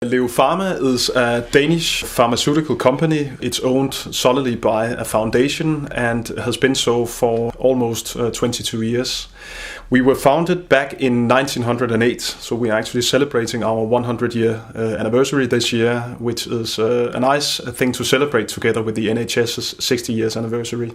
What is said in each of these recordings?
Leo Pharma is a Danish pharmaceutical company. It's owned solely by a foundation and has been so for almost 22 years. We were founded back in 1908, so we are actually celebrating our 100-year anniversary this year, which is a nice thing to celebrate together with the NHS's 60 years anniversary.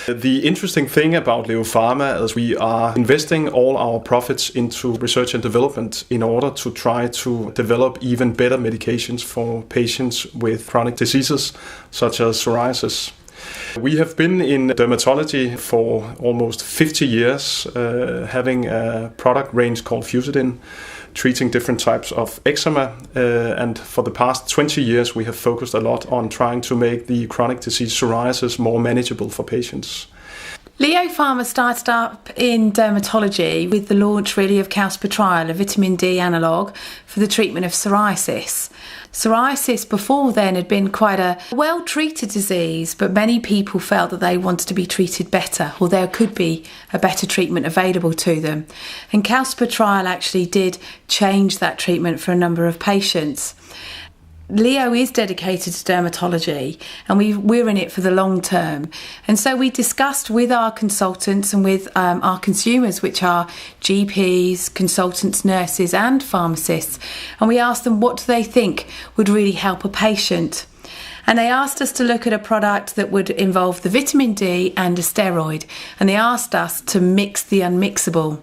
The interesting thing about Leo Pharma is we are investing all our profits into research and development in order to try to develop even better medications for patients with chronic diseases such as psoriasis. We have been in dermatology for almost 50 years, having a product range called Fusidin, treating different types of eczema. And for the past 20 years, we have focused a lot on trying to make the chronic disease psoriasis more manageable for patients. Leo Pharma started up in dermatology with the launch really of calcipotriol, a vitamin D analogue for the treatment of psoriasis. Psoriasis before then had been quite a well-treated disease, but many people felt that they wanted to be treated better, or there could be a better treatment available to them. And calcipotriol actually did change that treatment for a number of patients. Leo is dedicated to dermatology and we're in it for the long term. And so we discussed with our consultants and with our consumers, which are GPs, consultants, nurses and pharmacists, and we asked them what do they think would really help a patient. And they asked us to look at a product that would involve the vitamin D and a steroid, and they asked us to mix the unmixable.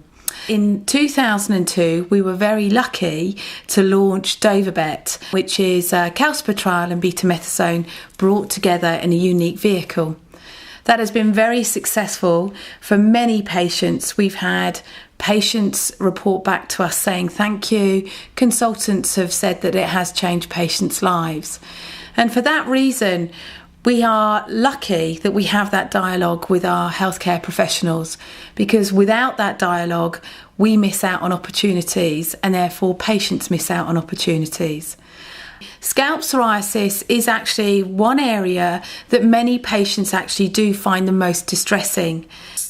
In 2002, we were very lucky to launch Dovabet, which is calcipotriol and betamethasone brought together in a unique vehicle. That has been very successful for many patients. We've had patients report back to us saying thank you. Consultants have said that it has changed patients' lives. And for that reason, we are lucky that we have that dialogue with our healthcare professionals, because without that dialogue, we miss out on opportunities and therefore patients miss out on opportunities. Scalp psoriasis is actually one area that many patients actually do find the most distressing.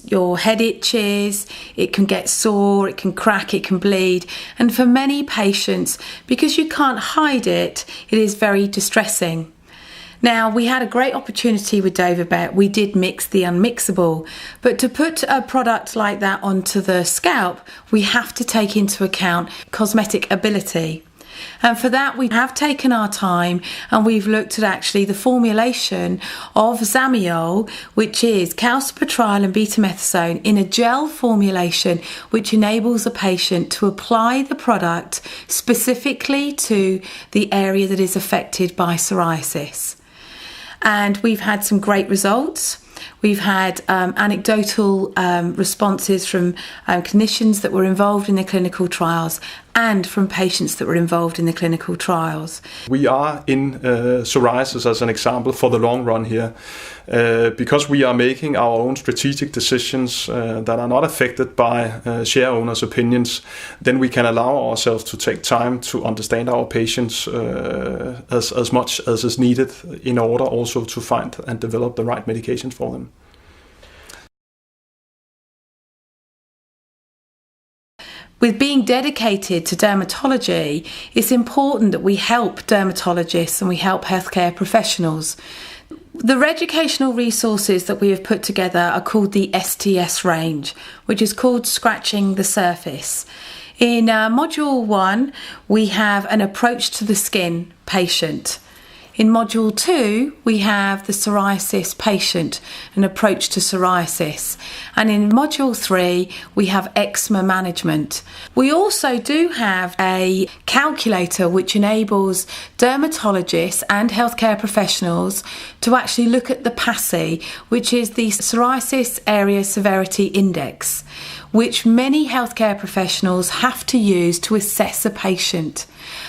Your head itches, it can get sore, it can crack, it can bleed. And for many patients, because you can't hide it, it is very distressing. Now, we had a great opportunity with Dovabet. We did mix the unmixable, but to put a product like that onto the scalp, we have to take into account cosmetic ability. And for that, we have taken our time and we've looked at actually the formulation of Zamiol, which is calcipotriol and betamethasone in a gel formulation, which enables a patient to apply the product specifically to the area that is affected by psoriasis. And we've had some great results. We've had anecdotal responses from clinicians that were involved in the clinical trials and from patients that were involved in the clinical trials. We are in psoriasis as an example for the long run here. Because we are making our own strategic decisions that are not affected by share owners' opinions, then we can allow ourselves to take time to understand our patients as much as is needed in order also to find and develop the right medications for them. With being dedicated to dermatology, it's important that we help dermatologists and we help healthcare professionals. The educational resources that we have put together are called the STS range, which is called Scratching the Surface. In Module 1, we have an approach to the skin patient. In Module 2, we have the psoriasis patient, an approach to psoriasis. And in Module 3, we have eczema management. We also do have a calculator which enables dermatologists and healthcare professionals to actually look at the PASI, which is the Psoriasis Area Severity Index, which many healthcare professionals have to use to assess a patient.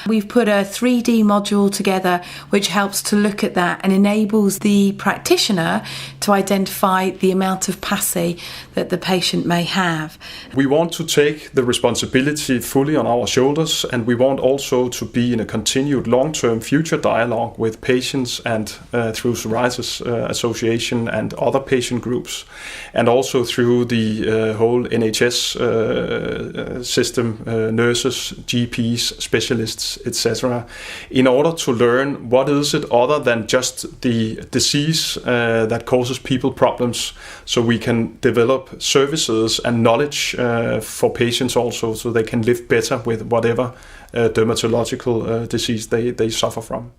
We've put a 3D module together which helps to look at that and enables the practitioner to identify the amount of PASI that the patient may have. We want to take the responsibility fully on our shoulders, and we want also to be in a continued long-term future dialogue with patients and through Psoriasis Association and other patient groups, and also through the whole NHS system, nurses, GPs, specialists, specialists, etc., in order to learn what is it other than just the disease that causes people problems, so we can develop services and knowledge for patients also, so they can live better with whatever dermatological disease they suffer from.